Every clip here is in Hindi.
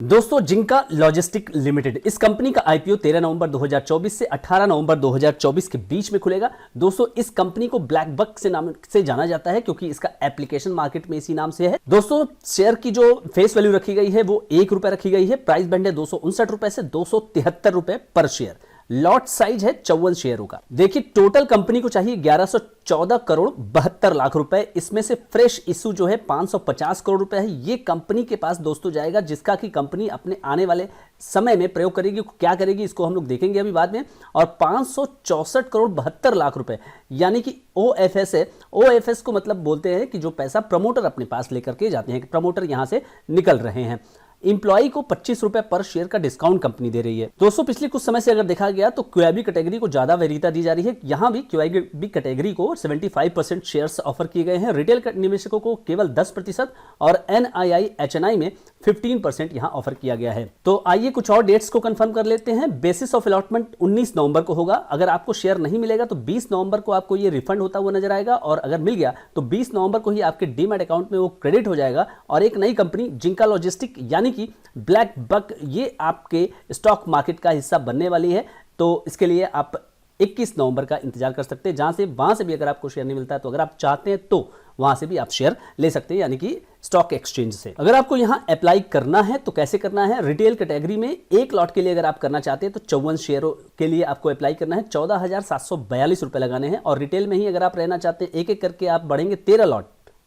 दोस्तों जिंका लॉजिस्टिक लिमिटेड, इस कंपनी का आईपीओ 13 नवंबर 2024 से 18 नवंबर 2024 के बीच में खुलेगा। दोस्तों इस कंपनी को ब्लैक बक से नाम से जाना जाता है क्योंकि इसका एप्लीकेशन मार्केट में इसी नाम से है। दोस्तों शेयर की जो फेस वैल्यू रखी गई है वो ₹1 रखी गई है। प्राइस बैंड है ₹259 से ₹273 पर शेयर। लॉट साइज है 54 शेयरों का। देखिए टोटल कंपनी को चाहिए 1114 करोड़ 72 लाख रुपए। इसमें से फ्रेश इशू जो है 550 करोड़ रुपए है। ये कंपनी के पास दोस्तों जाएगा जिसका कि कंपनी अपने आने वाले समय में प्रयोग करेगी। क्या करेगी इसको हम लोग देखेंगे अभी बाद में। और 564 करोड़ 72 लाख रुपए यानी कि ओएफएस है। ओएफएस को मतलब बोलते हैं कि जो पैसा प्रमोटर अपने पास लेकर के जाते हैं, प्रमोटर यहां से निकल रहे हैं। इंप्लॉई को ₹25 पर शेयर का डिस्काउंट कंपनी दे रही है। दोस्तों पिछले कुछ समय से अगर देखा गया तो क्यूआईबी कैटेगरी को ज्यादा वरीयता दी जा रही है। यहां भी क्यूआईबी कैटेगरी को 75% शेयर्स ऑफर किए गए हैं। रिटेल निवेशकों को केवल 10% और एनआईआई एचएनआई में 15% यहां ऑफर किया गया है। तो आइए कुछ और डेट्स को कंफर्म कर लेते हैं। बेसिस ऑफ अलॉटमेंट 19 नवंबर को होगा। अगर आपको शेयर नहीं मिलेगा तो 20 नवंबर को आपको ये रिफंड होता हुआ नजर आएगा, और अगर मिल गया तो 20 नवंबर को ही आपके डीमैट अकाउंट में वो क्रेडिट हो जाएगा। और एक नई कंपनी जिंका लॉजिस्टिक यानी कि ब्लैक बक ये आपके स्टॉक मार्केट का हिस्सा बनने वाली है। तो इसके लिए आप 21 नवंबर का इंतजार कर सकते हैं, वहां से भी अगर आपको शेयर नहीं मिलता है तो अगर आप चाहते हैं तो वहां से भी आप शेयर ले सकते हैं, यानी कि स्टॉक एक्सचेंज से। अगर आपको यहां अप्लाई करना है तो कैसे करना है। रिटेल कैटेगरी में एक लॉट के लिए अगर आप करना चाहते हैं तो 54 शेयरों के लिए आपको अप्लाई करना है। 14,742 रुपए लगाने हैं। और रिटेल में ही अगर आप रहना चाहते हैं एक एक करके आप बढ़ेंगे 13 लॉट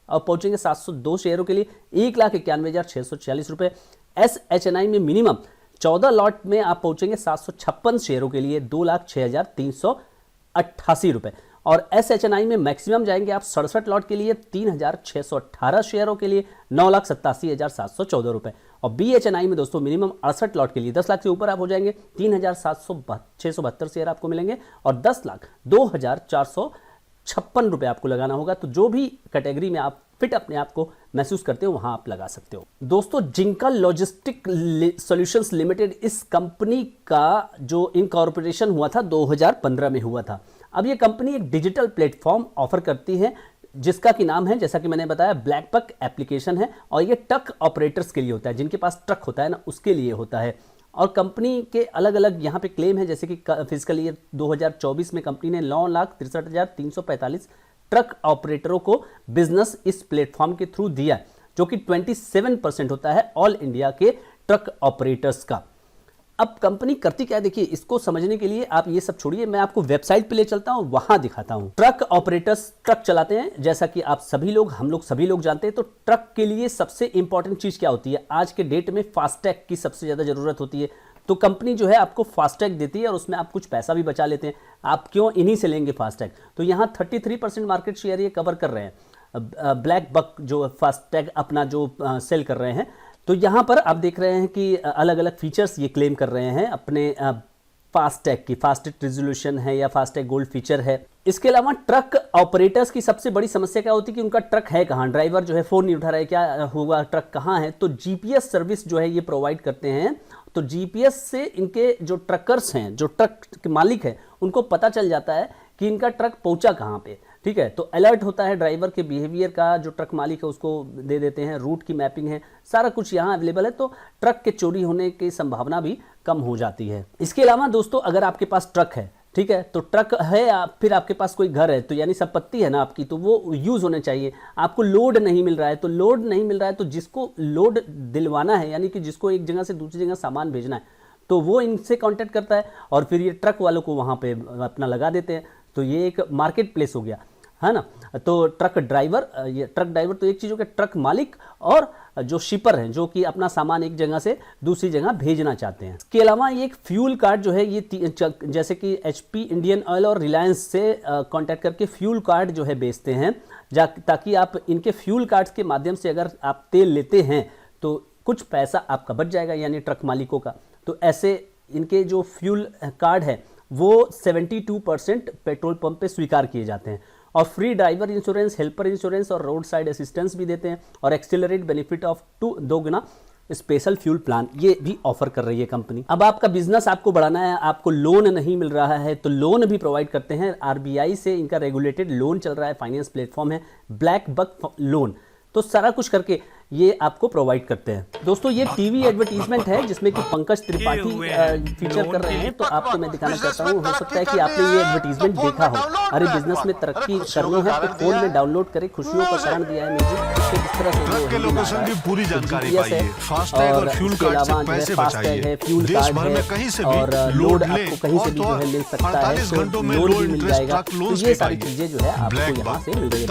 और पहुंचेंगे 702 शेयरों के लिए 1,91,646 रुपए। एसएचएनआई में मिनिमम 14 लॉट में आप पहुंचेंगे 756 शेयरों के लिए 2,06,388 रुपए। और एसएचएनआई में मैक्सिमम जाएंगे आप 67 लॉट के लिए 3,618 शेयरों के लिए 9,87,714 रुपए। और बीएचएनआई में दोस्तों मिनिमम 68 लॉट के लिए 10 लाख से ऊपर आप हो जाएंगे 3,672 शेयर आपको मिलेंगे और 10 लाख 2,456 रुपए आपको लगाना होगा। तो जो भी कैटेगरी में आप फिट अपने आप को महसूस करते हो वहां आप लगा सकते हो। दोस्तों जिंका लॉजिस्टिक सॉल्यूशंस लिमिटेड, इस कंपनी का जो इनकॉर्पोरेशन हुआ था 2015 में हुआ था। अब ये कंपनी एक डिजिटल प्लेटफॉर्म ऑफर करती है जिसका कि नाम है, जैसा कि मैंने बताया, ब्लैक बक एप्लीकेशन है। और ये ट्रक ऑपरेटर्स के लिए होता है, जिनके पास ट्रक होता है ना उसके लिए होता है। और कंपनी के अलग अलग यहाँ पे क्लेम है, जैसे कि फिजिकल ईयर 2024 में कंपनी ने 9,63,345 ट्रक ऑपरेटरों को बिजनेस इस प्लेटफॉर्म के थ्रू दिया, जो कि 27% होता है ऑल इंडिया के ट्रक ऑपरेटर्स का। अब कंपनी करती क्या है, देखिए इसको समझने के लिए आप ये सब छोड़िए, मैं आपको वेबसाइट पे ले चलता हूं, वहां दिखाता हूं। ट्रक ऑपरेटर्स ट्रक चलाते हैं, जैसा कि आप सभी लोग हम लोग सभी लोग जानते हैं। तो ट्रक के लिए सबसे इंपॉर्टेंट चीज क्या होती है आज के डेट में? फास्टैग की सबसे ज्यादा जरूरत होती है। तो कंपनी जो है आपको फास्टैग देती है और उसमें आप कुछ पैसा भी बचा लेते हैं। आप क्यों इन्हीं से लेंगे फास्टैग? तो यहाँ 33% मार्केट शेयर ये कवर कर रहे हैं, ब्लैक बक जो फास्टैग अपना जो सेल कर रहे हैं। तो यहाँ पर आप देख रहे हैं कि अलग अलग फीचर्स ये क्लेम कर रहे हैं अपने फास्टैग की। फास्टैग रेजोल्यूशन है या फास्टैग गोल्ड फीचर है। इसके अलावा ट्रक ऑपरेटर्स की सबसे बड़ी समस्या क्या होती है कि उनका ट्रक है कहाँ, ड्राइवर जो है फोन नहीं उठा रहा है, क्या हुआ, ट्रक कहाँ है। तो जीपीएस सर्विस जो है ये प्रोवाइड करते हैं। तो जीपीएस से इनके जो ट्रकर्स हैं, जो ट्रक के मालिक हैं, उनको पता चल जाता है कि इनका ट्रक पहुंचा कहाँ पे। ठीक है, तो अलर्ट होता है ड्राइवर के बिहेवियर का, जो ट्रक मालिक है उसको दे देते हैं। रूट की मैपिंग है, सारा कुछ यहाँ अवेलेबल है। तो ट्रक के चोरी होने की संभावना भी कम हो जाती है। इसके अलावा दोस्तों अगर आपके पास ट्रक है, ठीक है, तो ट्रक है या फिर आपके पास कोई घर है, तो यानी संपत्ति है ना आपकी, तो वो यूज होने चाहिए। आपको लोड नहीं मिल रहा है, तो लोड नहीं मिल रहा है तो जिसको लोड दिलवाना है, यानी कि जिसको एक जगह से दूसरी जगह सामान भेजना है, तो वो इनसे कांटेक्ट करता है और फिर ये ट्रक वालों को वहां पे अपना लगा देते हैं। तो ये एक मार्केट प्लेस हो गया, है ना। तो ट्रक ड्राइवर, ये ट्रक ड्राइवर तो एक चीज हो गया, ट्रक मालिक और जो शिपर हैं जो कि अपना सामान एक जगह से दूसरी जगह भेजना चाहते हैं। इसके अलावा ये एक फ्यूल कार्ड जो है ये जैसे कि एचपी, इंडियन ऑयल और रिलायंस से कांटेक्ट करके फ्यूल कार्ड जो है बेचते हैं, ताकि आप इनके फ्यूल कार्ड्स के माध्यम से अगर आप तेल लेते हैं तो कुछ पैसा आपका बच जाएगा, यानी ट्रक मालिकों का। तो ऐसे इनके जो फ्यूल कार्ड है वो 72% पेट्रोल पंप पे स्वीकार किए जाते हैं। और free driver insurance, helper insurance और रोड साइड असिस्टेंस भी देते हैं। और accelerate benefit of 2 Guna special fuel plan ये भी ऑफर कर रही है कंपनी। अब आपका बिजनेस आपको बढ़ाना है, आपको लोन नहीं मिल रहा है, तो लोन भी प्रोवाइड करते हैं। आरबीआई से इनका रेगुलेटेड लोन चल रहा है, फाइनेंस प्लेटफॉर्म है ब्लैक बक लोन। तो सारा कुछ करके ये आपको प्रोवाइड करते हैं। दोस्तों ये टीवी एडवर्टीजमेंट है जिसमें कि पंकज त्रिपाठी फीचर कर रहे हैं, तो आपको मैं दिखाना चाहता हूँ। हो सकता है कि आपने ये एडवर्टीजमेंट देखा हो। अरे बिजनेस में तरक्की करनी है तो फोन में डाउनलोड करें, खुशियों का शरण दिया है म्यूजिक, इस तरह से लोकेशन की पूरी जानकारी पाइए, फास्टैग और फ्यूल कार्ड से पैसे बचाइए, देश भर में कहीं से भी लोड लें और तो 48 घंटों में लो इंटरेस्ट ट्रक लोन ये सारी चीजें जो है आपको ब्लैक यहाँ से मिल रही है।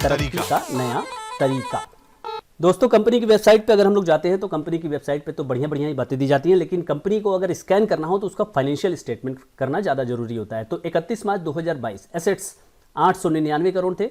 तरक्की का नया तरीका। दोस्तों कंपनी की वेबसाइट पे अगर हम लोग जाते हैं तो कंपनी की वेबसाइट पे तो बढ़िया बढ़िया ही बातें दी जाती हैं, लेकिन कंपनी को अगर स्कैन करना हो तो उसका फाइनेंशियल स्टेटमेंट करना ज़्यादा जरूरी होता है। तो 31 मार्च 2022 एसेट्स 899 करोड़ थे,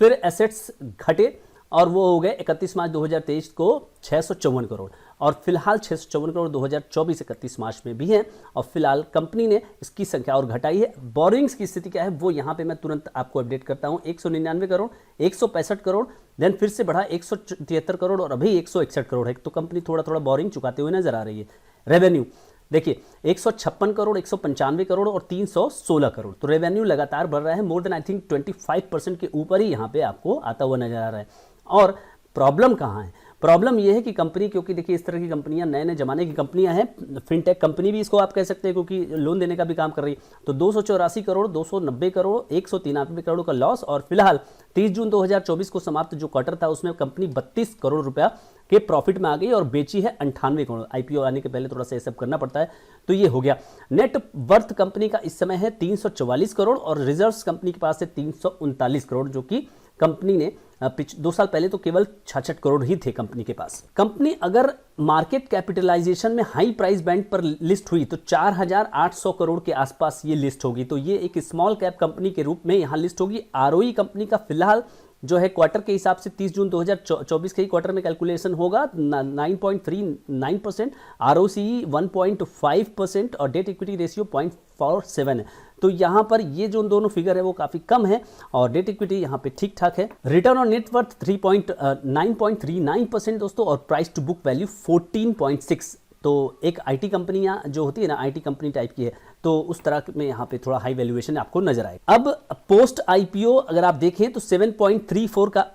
फिर एसेट्स घटे और वो हो गए 31 मार्च 2023 को 654 करोड़, और फिलहाल 654 करोड़ 2024 31 मार्च में भी हैं। और फिलहाल कंपनी ने इसकी संख्या और घटाई है। बोरिंग्स की स्थिति क्या है वो यहाँ पे मैं तुरंत आपको अपडेट करता हूँ। 199 करोड़, 165 करोड़, देन फिर से बढ़ा 173 करोड़ और अभी 161 करोड़ है। तो कंपनी थोड़ा थोड़ा बोरिंग चुकाते हुए नजर आ रही है। रेवेन्यू देखिए 156 करोड़, 195 करोड़ और 316 करोड़। तो रेवेन्यू लगातार बढ़ रहा है, मोर देन आई थिंक 25% के ऊपर ही यहाँ पे आपको आता हुआ नजर आ रहा है। और प्रॉब्लम कहाँ है? प्रॉब्लम यह है कि कंपनी, क्योंकि देखिए इस तरह की कंपनियां नए नए जमाने की कंपनियां हैं, फिनटेक कंपनी भी इसको आप कह सकते हैं क्योंकि लोन देने का भी काम कर रही है। तो 284 करोड़, 290 करोड़, 193 करोड़ का लॉस, और फिलहाल 30 जून 2024 को समाप्त जो क्वार्टर था उसमें कंपनी 32 करोड़ रुपया के प्रॉफिट में आ गई और बेची है 98 करोड़। आईपीओ आने के पहले थोड़ा सा ये सब करना पड़ता है। तो ये हो गया। नेट वर्थ कंपनी का इस समय है 344 करोड़ और रिजर्व्स कंपनी के पास है 339 करोड़, जो कि कंपनी ने 2 साल पहले तो केवल 66 करोड़ ही थे कंपनी के पास। कंपनी अगर मार्केट कैपिटलाइजेशन में हाई प्राइस बैंड पर लिस्ट हुई तो 4800 करोड़ के आसपास ये लिस्ट होगी। तो ये एक स्मॉल कैप कंपनी के रूप में यहाँ लिस्ट होगी। आरओई कंपनी का फिलहाल जो है क्वार्टर के हिसाब से 30 जून 2024 के ही क्वार्टर में कैलकुलेशन होगा 9.39%, आरओसीई 1.5% और डेट इक्विटी रेशियो 0.47 है। तो यहाँ पर ये जो दोनों फिगर है वो काफ़ी कम है और डेट इक्विटी यहाँ पे ठीक ठाक है। रिटर्न ऑन नेटवर्थ 9.39% दोस्तों, और प्राइस टू बुक वैल्यू 14.6। तो एक आईटी कंपनियां जो होती है ना, आईटी कंपनी टाइप की है, तो उस तरह में यहाँ पे थोड़ा हाई वैल्यूएशन आपको नजर आएगा। अब पोस्ट आईपीओ अगर आप देखें तो 7.34 का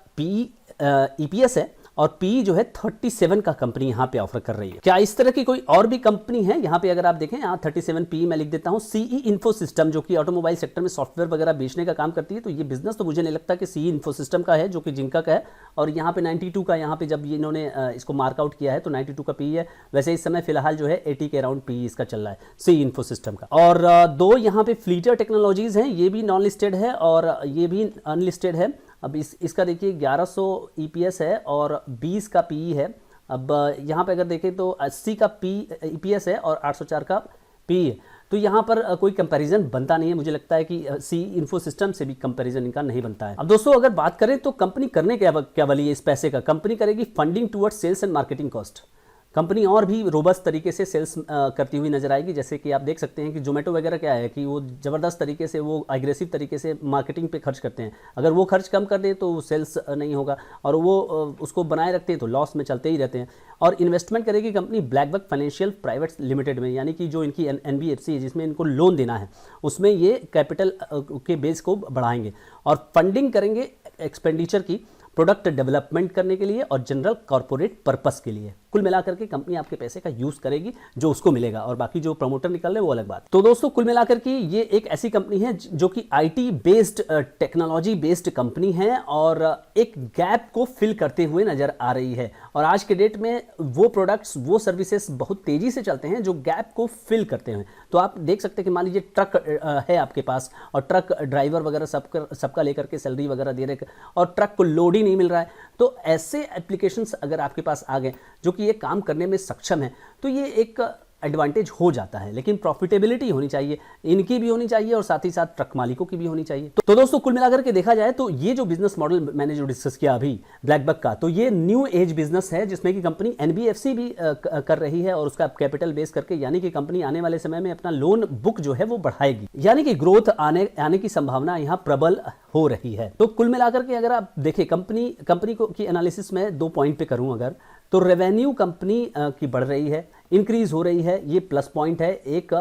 ईपीएस है और पी जो है 37 का कंपनी यहाँ पे ऑफर कर रही है। क्या इस तरह की कोई और भी कंपनी है? यहाँ पे अगर आप देखें, यहाँ 37 पी मैं लिख देता हूँ। सीई इन्फो सिस्टम जो कि ऑटोमोबाइल सेक्टर में सॉफ्टवेयर वगैरह बेचने का काम करती है, तो ये बिजनेस तो मुझे नहीं लगता कि सीई इन्फो सिस्टम का है, जो कि जिंका का है। और यहाँ पे 92 का, यहाँ पे जब इन्होंने इसको मार्कआउट किया है तो 92 का पी है। वैसे इस समय फिलहाल जो है 80 के अराउंड पी इसका चल रहा है सीई इन्फो सिस्टम का। और दो यहाँ पे फ्लीटर टेक्नोलॉजीज हैं, ये भी नॉन लिस्टेड है और ये भी अनलिस्टेड है। अब इसका देखिए 1100 ईपीएस है और 20 का पीई है। अब यहाँ पे अगर देखें तो 80 का ईपीएस है और 804 का पीई है। तो यहाँ पर कोई कंपैरिजन बनता नहीं है। मुझे लगता है कि सी इन्फो सिस्टम से भी कंपैरिजन इनका नहीं बनता है। अब दोस्तों अगर बात करें तो कंपनी करने क्या वाली है इस पैसे का? कंपनी करेगी funding towards sales and marketing cost. Company और भी रोबस्ट तरीके से सेल्स करती हुई नजर आएगी। जैसे कि आप देख सकते हैं कि जोमेटो वगैरह क्या है कि वो ज़बरदस्त तरीके से, वो एग्रेसिव तरीके से मार्केटिंग पे खर्च करते हैं। अगर वो खर्च कम कर दें तो सेल्स नहीं होगा, और वो उसको बनाए रखते हैं तो लॉस में चलते ही रहते हैं। और इन्वेस्टमेंट करेगी company blackbuck financial private limited में, यानी कि जो इनकी एनबीएफसी है जिसमें इनको लोन देना है, उसमें ये कैपिटल के बेस को बढ़ाएंगे और फंडिंग करेंगे एक्सपेंडिचर की प्रोडक्ट डेवलपमेंट करने के लिए और जनरल कॉर्पोरेट पर्पस के लिए। कुल मिलाकर के कंपनी आपके पैसे का यूज करेगी जो उसको मिलेगा, और बाकी जो प्रमोटर निकल रहे हैं वो अलग बात। तो दोस्तों कुल मिलाकर के ये एक ऐसी कंपनी है जो कि IT based, technology based company है और एक गैप को फिल करते हुए नजर आ रही है। और आज के डेट में वो प्रोडक्ट्स, वो सर्विसेज बहुत तेजी से चलते हैं जो गैप को फिल करते हैं। तो आप देख सकते हैं कि मान लीजिए ट्रक है आपके पास और ट्रक ड्राइवर वगैरह सबका लेकर के सैलरी वगैरह दे रहे और ट्रक को लोड ही नहीं मिल रहा है, तो ऐसे एप्लीकेशंस अगर आपके पास आ गए जो कि ये काम करने में सक्षम है, तो ये एक एडवांटेज हो जाता है। लेकिन प्रॉफिटेबिलिटी होनी चाहिए, इनकी भी होनी चाहिए और साथ ही साथ ट्रक मालिकों की भी होनी चाहिए। तो दोस्तों कुल मिलाकर के देखा जाए तो ये जो बिजनेस मॉडल मैंने जो डिस्कस किया अभी ब्लैकबक का, तो ये न्यू एज बिजनेस है जिसमें कि कंपनी एनबीएफसी भी कर रही है और उसका कैपिटल बेस करके, यानी कि कंपनी आने वाले समय में अपना लोन बुक जो है वो बढ़ाएगी, यानी कि ग्रोथ आने की संभावना यहाँ प्रबल हो रही है। तो कुल मिलाकर के अगर आप देखें कंपनी को की एनालिसिस में 2 पॉइंट पे करूं अगर, तो रेवेन्यू कंपनी की बढ़ रही है, इंक्रीज हो रही है, ये प्लस पॉइंट है, एक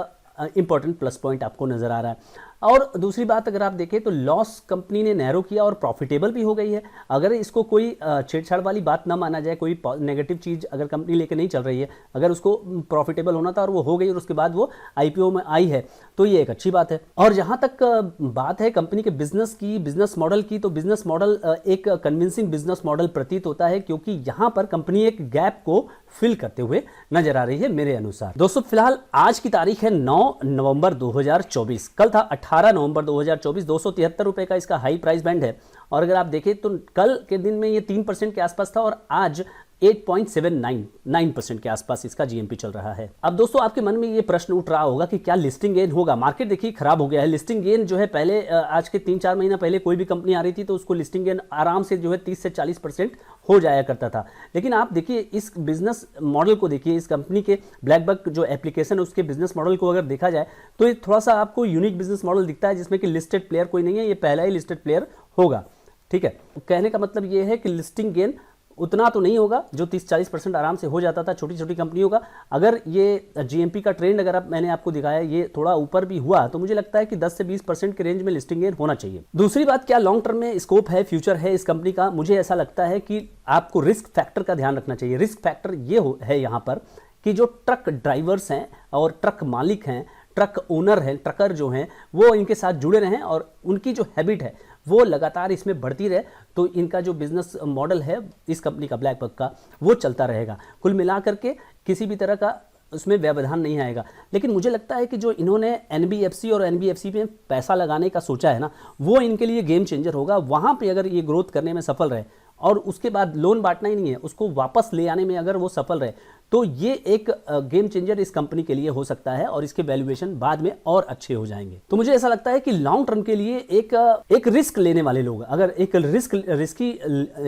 इंपॉर्टेंट प्लस पॉइंट आपको नजर आ रहा है। और दूसरी बात अगर आप देखें तो लॉस कंपनी ने नैरो किया और प्रॉफिटेबल भी हो गई है। अगर इसको कोई छेड़छाड़ वाली बात ना माना जाए, कोई नेगेटिव चीज़ अगर कंपनी लेकर नहीं चल रही है, अगर उसको प्रॉफिटेबल होना था और वो हो गई और उसके बाद वो आईपीओ में आई है, तो ये एक अच्छी बात है। और जहाँ तक बात है कंपनी के बिजनेस की, बिजनेस मॉडल की, तो बिजनेस मॉडल एक कन्विंसिंग बिजनेस मॉडल प्रतीत होता है, क्योंकि यहाँ पर कंपनी एक गैप को फिल करते हुए नजर आ रही है मेरे अनुसार। दोस्तों फिलहाल आज की तारीख है 9 नवंबर 2024, कल था 18 नवंबर 2024। 273 रुपए का इसका हाई प्राइस बैंड है और अगर आप देखें तो कल के दिन में ये 3% के आसपास था और आज 8.79% के आसपास इसका जीएमपी चल रहा है। अब दोस्तों आपके मन में ये प्रश्न उठ रहा होगा कि क्या लिस्टिंग गेन होगा। मार्केट देखिए खराब हो गया है। लिस्टिंग गेन जो है पहले आज के 3-4 महीना पहले कोई भी कंपनी आ रही थी तो उसको लिस्टिंग गेन आराम से जो है 30 से 40% हो जाया करता था। लेकिन आप देखिए इस बिजनेस मॉडल को देखिए, इस कंपनी के ब्लैकबक जो एप्लीकेशन है उसके बिजनेस मॉडल को अगर देखा जाए तो ये थोड़ा सा आपको यूनिक बिजनेस मॉडल दिखता है, जिसमें कि लिस्टेड प्लेयर कोई नहीं है, ये पहला ही लिस्टेड प्लेयर होगा। ठीक है, कहने का मतलब ये है कि लिस्टिंग गेन उतना तो नहीं होगा जो 30-40% आराम से हो जाता था छोटी छोटी कंपनियों का। अगर ये जीएमपी का ट्रेंड अगर मैंने आपको दिखाया ये थोड़ा ऊपर भी हुआ तो मुझे लगता है कि 10 से 20% के रेंज में लिस्टिंग गेन होना चाहिए। दूसरी बात, क्या लॉन्ग टर्म में स्कोप है, फ्यूचर है इस कंपनी का? मुझे ऐसा लगता है कि आपको रिस्क फैक्टर का ध्यान रखना चाहिए। रिस्क फैक्टर ये है यहाँ पर कि जो ट्रक ड्राइवर्स हैं और ट्रक मालिक हैं, ट्रक ओनर हैं, ट्रकर जो हैं, वो इनके साथ जुड़े रहें और उनकी जो हैबिट है वो लगातार इसमें बढ़ती रहे, तो इनका जो बिजनेस मॉडल है इस कंपनी का ब्लैकबक का वो चलता रहेगा। कुल मिलाकर के किसी भी तरह का उसमें व्यवधान नहीं आएगा। लेकिन मुझे लगता है कि जो इन्होंने एनबीएफसी और एनबीएफसी में पैसा लगाने का सोचा है ना, वो इनके लिए गेम चेंजर होगा। वहाँ पे अगर ये ग्रोथ करने में सफल रहे और उसके बाद लोन बांटना ही नहीं है, उसको वापस ले आने में अगर वो सफल रहे, तो ये एक गेम चेंजर इस कंपनी के लिए हो सकता है और इसके वैल्यूएशन बाद में और अच्छे हो जाएंगे। तो मुझे ऐसा लगता है कि लॉन्ग टर्म के लिए एक रिस्क लेने वाले लोग, अगर एक रिस्की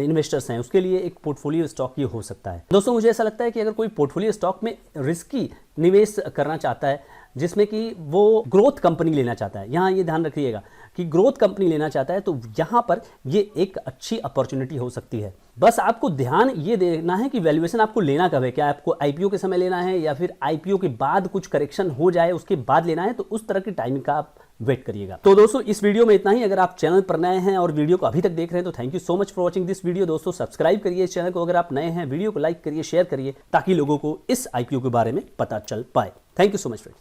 इन्वेस्टर्स हैं, उसके लिए एक पोर्टफोलियो स्टॉक ये हो सकता है। दोस्तों मुझे ऐसा लगता है कि अगर कोई पोर्टफोलियो स्टॉक में रिस्की निवेश करना चाहता है, जिसमें कि वो ग्रोथ कंपनी लेना चाहता है, यहाँ ये ध्यान रखिएगा कि ग्रोथ कंपनी लेना चाहता है, तो यहाँ पर ये एक अच्छी अपॉर्चुनिटी हो सकती है। बस आपको ध्यान ये देना है कि वैल्यूएशन आपको लेना कब है, क्या आपको आईपीओ के समय लेना है या फिर आईपीओ के बाद कुछ करेक्शन हो जाए उसके बाद लेना है, तो उस तरह की टाइमिंग का आप वेट करिएगा। तो दोस्तों इस वीडियो में इतना ही। अगर आप चैनल पर नए हैं और वीडियो को अभी तक देख रहे हैं तो thank you so much for watching this video. दोस्तों सब्सक्राइब करिए इस चैनल को अगर आप नए हैं, वीडियो को लाइक करिए, शेयर करिए, ताकि लोगों को इस आईपीओ के बारे में पता चल पाए। Thank you so much friends.